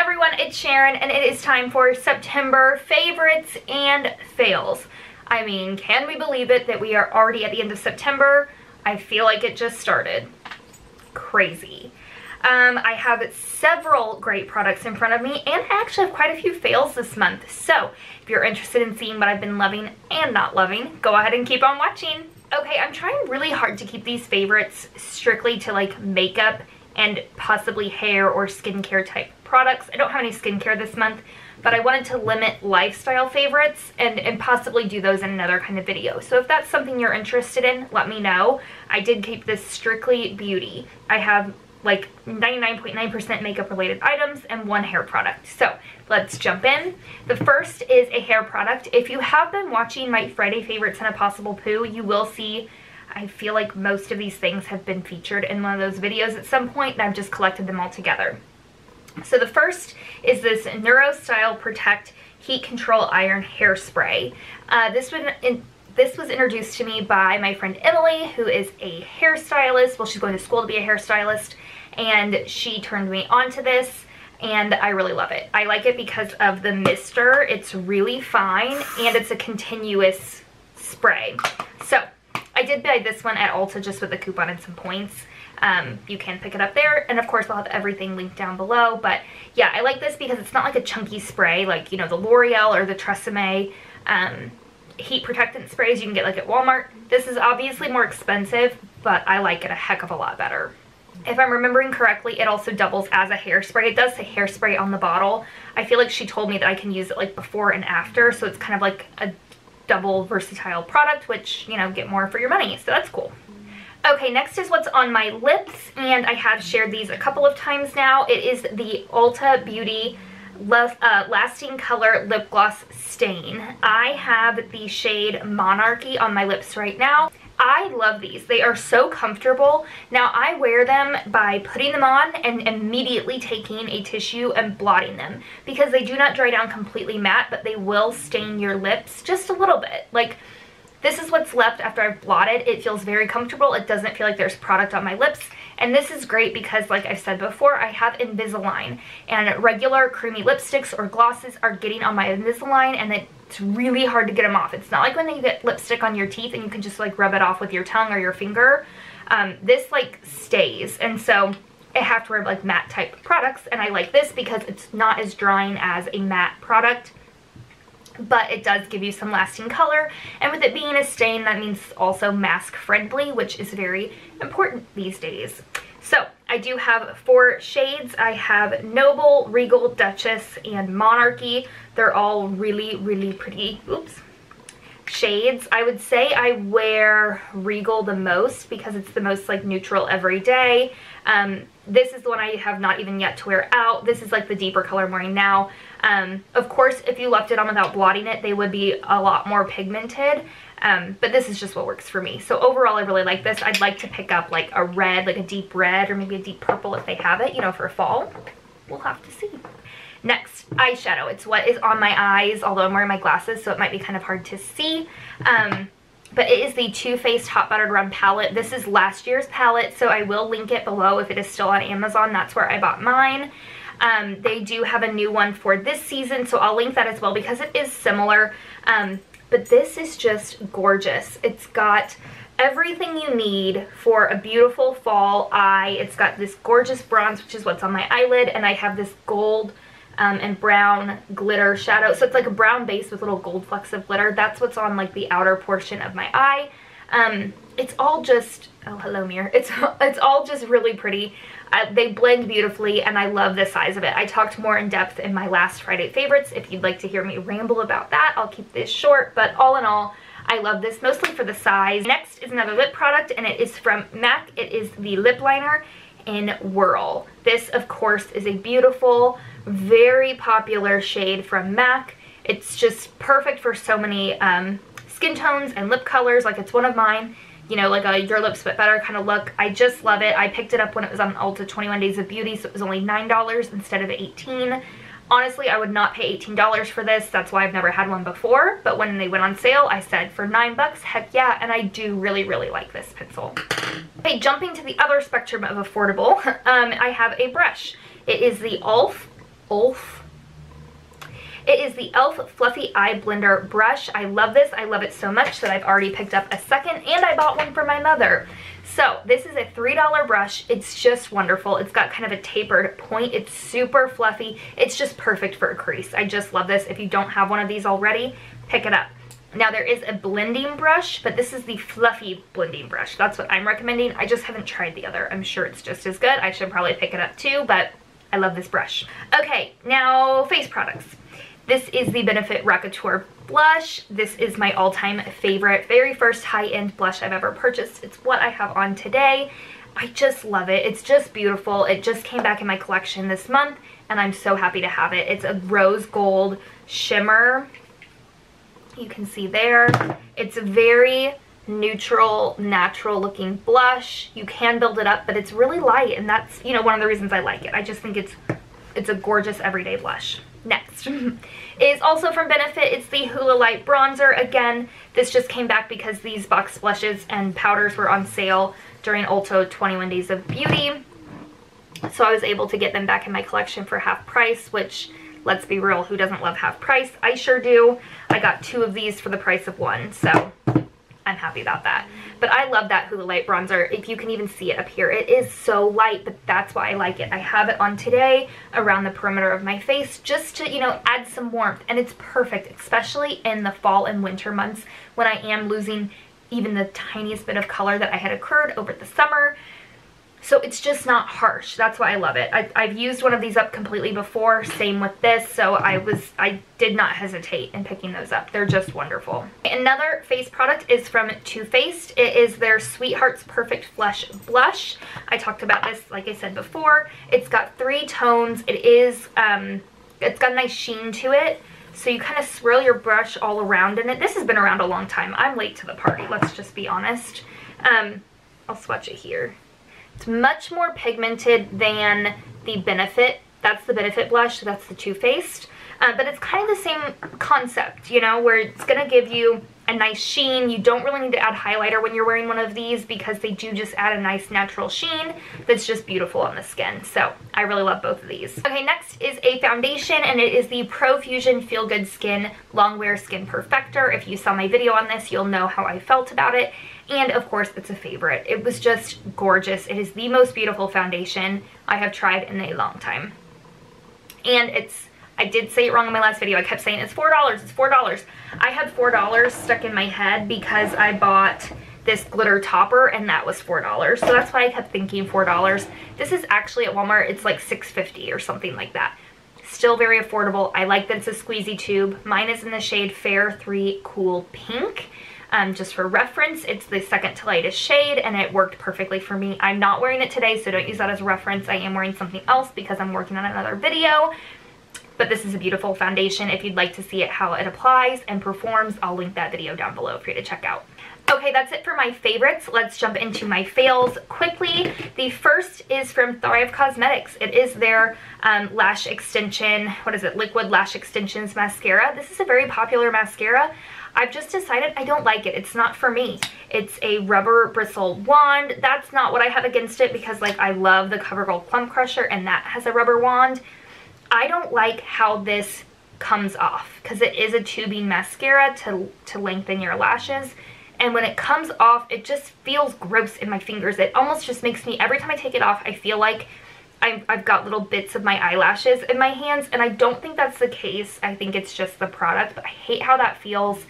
everyone, it's Sharon, and it is time for September favorites and fails. I mean, can we believe it that we are already at the end of September? I feel like it just started. Crazy. I have several great products in front of me, and I actually have quite a few fails this month. So if you're interested in seeing what I've been loving and not loving, go ahead and keep on watching. Okay, I'm trying really hard to keep these favorites strictly to like makeup and possibly hair or skincare type products. I don't have any skincare this month, but I wanted to limit lifestyle favorites and possibly do those in another kind of video. So if that's something you're interested in, let me know. I did keep this strictly beauty. I have like 99.9% makeup related items and one hair product. So let's jump in. The first is a hair product. If you have been watching my Friday favorites and a possible poo, you will see I feel like most of these things have been featured in one of those videos at some point, and I've just collected them all together. So the first is this NeuroStyle Protect Heat Control Iron Hairspray. This was introduced to me by my friend Emily, who is a hairstylist. Well, she's going to school to be a hairstylist, and she turned me onto this, and I really love it. I like it because of the mister. It's really fine, and it's a continuous spray. So I did buy this one at Ulta just with a coupon and some points. You can pick it up there, and of course I'll have everything linked down below. But yeah, I like this because it's not like a chunky spray like, you know, the L'Oreal or the Tresemme heat protectant sprays you can get like at Walmart. This is obviously more expensive, but I like it a heck of a lot better. If I'm remembering correctly, it also doubles as a hairspray. It does say hairspray on the bottle. I feel like she told me that I can use it like before and after, so it's kind of like a double versatile product, which, you know, get more for your money, so that's cool. Okay, next is what's on my lips, and I have shared these a couple of times now. It is the Ulta Beauty Lasting Color Lip Gloss Stain. I have the shade Monarchy on my lips right now. I love these. They are so comfortable. Now I wear them by putting them on and immediately taking a tissue and blotting them, because they do not dry down completely matte, but they will stain your lips just a little bit. Like, this is what's left after I've blotted. It feels very comfortable. It doesn't feel like there's product on my lips. And this is great because, like I've said before, I have Invisalign, and regular creamy lipsticks or glosses are getting on my Invisalign, and it's really hard to get them off. It's not like when you get lipstick on your teeth and you can just like rub it off with your tongue or your finger. This like stays, and so I have to wear like matte type products, and I like this because it's not as drying as a matte product, but it does give you some lasting color. And with it being a stain, that means also mask friendly, which is very important these days. So I do have 4 shades. I have Noble, Regal, Duchess, and Monarchy. They're all really, really pretty, shades. I would say I wear Regal the most because it's the most like neutral everyday. This is the one I have not even yet to wear out. This is like the deeper color I'm wearing now. Of course, if you left it on without blotting it, they would be a lot more pigmented. But this is just what works for me. So overall, I really like this. I'd like to pick up like a red, like a deep red, or maybe a deep purple if they have it, you know, for fall. We'll have to see. Next, eyeshadow. It's what is on my eyes, although I'm wearing my glasses, so it might be kind of hard to see. But it is the Too Faced Hot Buttered Rum palette. This is last year's palette, so I will link it below if it is still on Amazon. That's where I bought mine. They do have a new one for this season, so I'll link that as well because it is similar. But this is just gorgeous. It's got everything you need for a beautiful fall eye. It's got this gorgeous bronze, which is what's on my eyelid, and I have this gold and brown glitter shadow. So it's like a brown base with little gold flecks of glitter. That's what's on like the outer portion of my eye. It's all just, oh hello mirror, it's all just really pretty. They blend beautifully, and I love the size of it. I talked more in depth in my last Friday favorites. If you'd like to hear me ramble about that, I'll keep this short, but all in all, I love this mostly for the size. Next is another lip product, and it is from MAC. It is the lip liner in Whirl. This, of course, is a beautiful, very popular shade from MAC. It's just perfect for so many skin tones and lip colors. Like, it's one of mine, you know, like a your lips but better kind of look. I just love it. I picked it up when it was on Ulta 21 Days of Beauty, so it was only $9 instead of $18. Honestly, I would not pay $18 for this. That's why I've never had one before. But when they went on sale, I said for $9, heck yeah. And I do really, really like this pencil. Okay, jumping to the other spectrum of affordable, I have a brush. It is the Ulf. It is the e.l.f. Fluffy Eye Blender Brush. I love this. I love it so much that I've already picked up a second, and I bought one for my mother. So this is a $3 brush. It's just wonderful. It's got kind of a tapered point. It's super fluffy. It's just perfect for a crease. I just love this. If you don't have one of these already, pick it up. Now there is a blending brush, but this is the fluffy blending brush. That's what I'm recommending. I just haven't tried the other. I'm sure it's just as good. I should probably pick it up too, but I love this brush. Okay, now face products. This is the Benefit Rockateur blush. This is my all-time favorite, very first high-end blush I've ever purchased. It's what I have on today. I just love it. It's just beautiful. It just came back in my collection this month, and I'm so happy to have it. It's a rose gold shimmer. You can see there. It's a very neutral, natural looking blush. You can build it up, but it's really light, and that's, you know, one of the reasons I like it. I just think it's a gorgeous everyday blush. Next is also from Benefit. It's the Hula Light Bronzer. Again, this just came back because these box blushes and powders were on sale during Ulta 21 Days of Beauty. So I was able to get them back in my collection for half price, which, let's be real, who doesn't love half price? I sure do. I got 2 of these for the price of 1, so I'm happy about that. But I love that Hula Light Bronzer. If you can even see it up here, it is so light, but that's why I like it. I have it on today around the perimeter of my face just to, you know, add some warmth. And it's perfect, especially in the fall and winter months when I am losing even the tiniest bit of color that I had occurred over the summer. So it's just not harsh. That's why I love it. I've used one of these up completely before. Same with this. So I did not hesitate in picking those up. They're just wonderful. Another face product is from Too Faced. It is their Sweetheart's Perfect Flush Blush. I talked about this, like I said before. It's got 3 tones. It's got a nice sheen to it. So you kind of swirl your brush all around in it. This has been around a long time. I'm late to the party. Let's just be honest. I'll swatch it here. It's much more pigmented than the Benefit. That's the Benefit blush, so that's the Too Faced. But it's kind of the same concept, you know, where it's going to give you a nice sheen. You don't really need to add highlighter when you're wearing one of these because they do just add a nice natural sheen that's just beautiful on the skin. So I really love both of these. Okay, next is a foundation, and it is the Profusion Feel Good Skin Longwear Skin Perfector. If you saw my video on this, you'll know how I felt about it. And of course, it's a favorite. It was just gorgeous. It is the most beautiful foundation I have tried in a long time. And I did say it wrong in my last video. I kept saying it's $4, it's $4. I had $4 stuck in my head because I bought this glitter topper and that was $4. So that's why I kept thinking $4. This is actually at Walmart, it's like $6.50 or something like that. Still very affordable. I like that it's a squeezy tube. Mine is in the shade Fair 3 Cool Pink. Just for reference, it's the second to lightest shade and it worked perfectly for me. I'm not wearing it today, so don't use that as a reference. I am wearing something else because I'm working on another video. But this is a beautiful foundation. If you'd like to see it, how it applies and performs, I'll link that video down below for you to check out. Okay, that's it for my favorites. Let's jump into my fails quickly. The first is from Thrive Cosmetics. It is their lash extension, what is it, liquid lash extensions mascara. This is a very popular mascara. I've just decided I don't like it. It's not for me. It's a rubber bristle wand. That's not what I have against it because, like, I love the CoverGirl Plum Crusher and that has a rubber wand. I don't like how this comes off because it is a tubing mascara to lengthen your lashes. And when it comes off, it just feels gross in my fingers. It almost just makes me, every time I take it off, I feel like I've got little bits of my eyelashes in my hands, and I don't think that's the case. I think it's just the product, but I hate how that feels,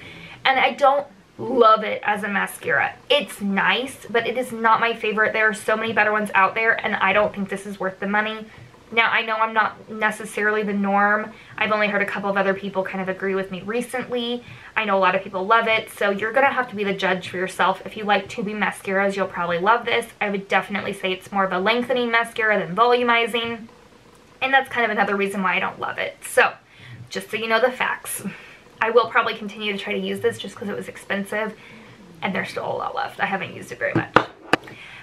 and I don't love it as a mascara. It's nice, but it is not my favorite. There are so many better ones out there, and I don't think this is worth the money. Now, I know I'm not necessarily the norm. I've only heard a couple of other people kind of agree with me recently. I know a lot of people love it, so you're going to have to be the judge for yourself. If you like tubing mascaras, you'll probably love this. I would definitely say it's more of a lengthening mascara than volumizing, and that's kind of another reason why I don't love it. So, just so you know the facts. I will probably continue to try to use this just because it was expensive, and there's still a lot left. I haven't used it very much.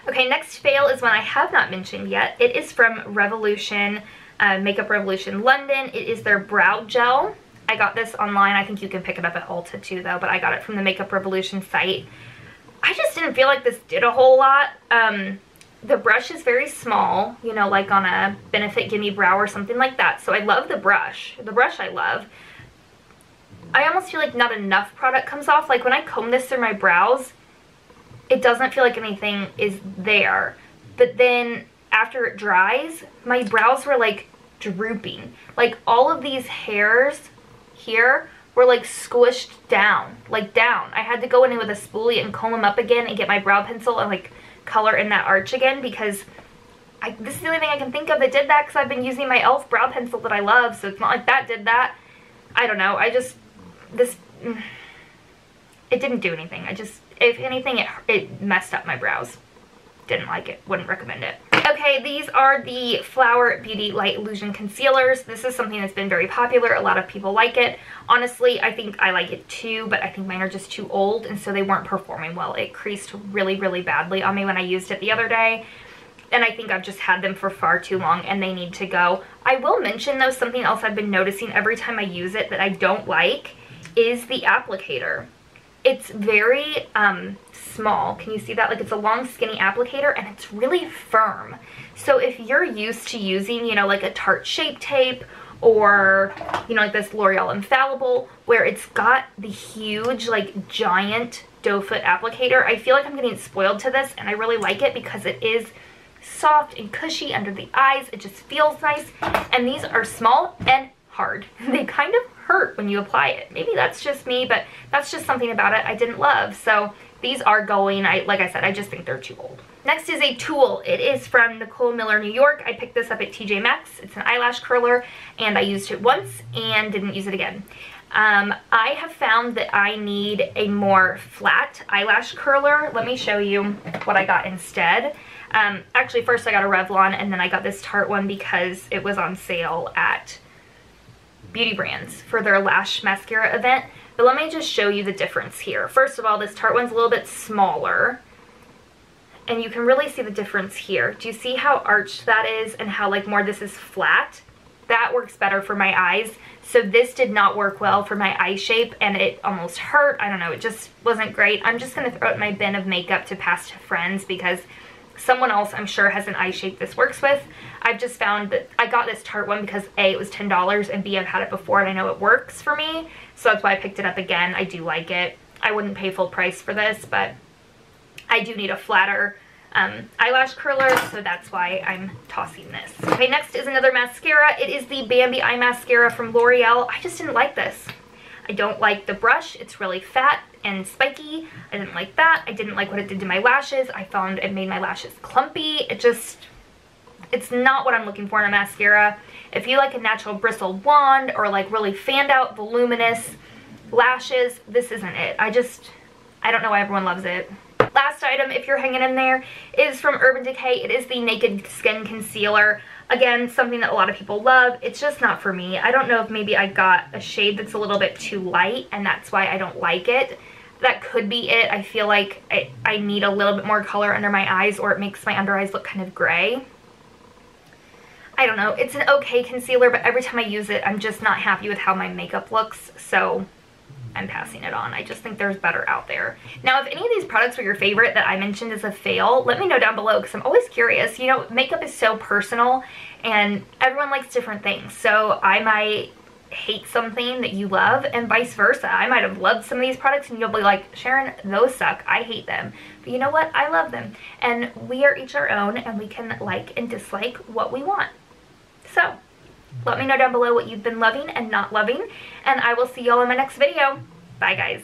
Okay, next fail is one I have not mentioned yet. It is from Revolution, Makeup Revolution London. It is their brow gel. I got this online. I think you can pick it up at Ulta too though, but I got it from the Makeup Revolution site. I just didn't feel like this did a whole lot. the brush is very small, you know, like on a Benefit Gimme Brow or something like that. So I love the brush. The brush I love. I almost feel like not enough product comes off. Like when I comb this through my brows, it doesn't feel like anything is there. But then after it dries, my brows were like drooping. Like all of these hairs here were like squished down, like down. I had to go in with a spoolie and comb them up again and get my brow pencil and like color in that arch again, because this is the only thing I can think of that did that, because I've been using my e.l.f. brow pencil that I love, so it's not like that did that. I don't know. It didn't do anything. If anything, it messed up my brows. Didn't like it. Wouldn't recommend it. Okay, these are the Flower Beauty Light Illusion Concealers. This is something that's been very popular. A lot of people like it. Honestly, I think I like it too, but I think mine are just too old, and so they weren't performing well. It creased really, really badly on me when I used it the other day, and I think I've just had them for far too long, and they need to go. I will mention, though, something else I've been noticing every time I use it that I don't like is the applicator. It's very small. Can you see that? Like, it's a long skinny applicator, and it's really firm. So if you're used to using, you know, like a Tarte Shape Tape, or, you know, like this L'Oreal Infallible, where it's got the huge, like, giant doe foot applicator, I feel like I'm getting spoiled to this, and I really like it because it is soft and cushy under the eyes. It just feels nice, and these are small and hard. They kind of hurt when you apply it. Maybe that's just me, but that's just something about it I didn't love. So these are going. Like I said, I just think they're too old. Next is a tool. It is from Nicole Miller, New York. I picked this up at TJ Maxx. It's an eyelash curler, and I used it once and didn't use it again. I have found that I need a more flat eyelash curler. Let me show you what I got instead. Actually, first I got a Revlon, and then I got this Tarte one because it was on sale at Beauty Brands for their lash mascara event. But let me just show you the difference here. First of all, this Tarte one's a little bit smaller, and you can really see the difference here. Do you see how arched that is and how like more this is flat? That works better for my eyes. So this did not work well for my eye shape, and it almost hurt. I don't know, it just wasn't great. I'm just gonna throw it in my bin of makeup to pass to friends because someone else I'm sure has an eye shape this works with. I've just found that I got this Tarte one because A, it was $10, and B, I've had it before and I know it works for me. So that's why I picked it up again. I do like it. I wouldn't pay full price for this, but I do need a flatter eyelash curler, so that's why I'm tossing this. Okay, next is another mascara. It is the Bambi Eye Mascara from L'Oreal. I just didn't like this. I don't like the brush. It's really fat and spiky. I didn't like that. I didn't like what it did to my lashes. I found it made my lashes clumpy. It's not what I'm looking for in a mascara. If you like a natural bristle wand or like really fanned out voluminous lashes, this isn't it. I don't know why everyone loves it. Last item, if you're hanging in there, is from Urban Decay. It is the Naked Skin Concealer. Again, something that a lot of people love. It's just not for me. I don't know if maybe I got a shade that's a little bit too light, and that's why I don't like it. That could be it. I feel like I need a little bit more color under my eyes, or it makes my under eyes look kind of gray. I don't know. It's an okay concealer, but every time I use it, I'm just not happy with how my makeup looks, so I'm passing it on. I just think there's better out there. Now, if any of these products were your favorite that I mentioned as a fail, let me know down below, because I'm always curious. You know, makeup is so personal, and everyone likes different things. So I might hate something that you love, and vice versa. I might have loved some of these products, and you'll be like, Sharon, those suck. I hate them. But you know what? I love them. And we are each our own, and we can like and dislike what we want. So let me know down below what you've been loving and not loving, and I will see y'all in my next video. Bye, guys.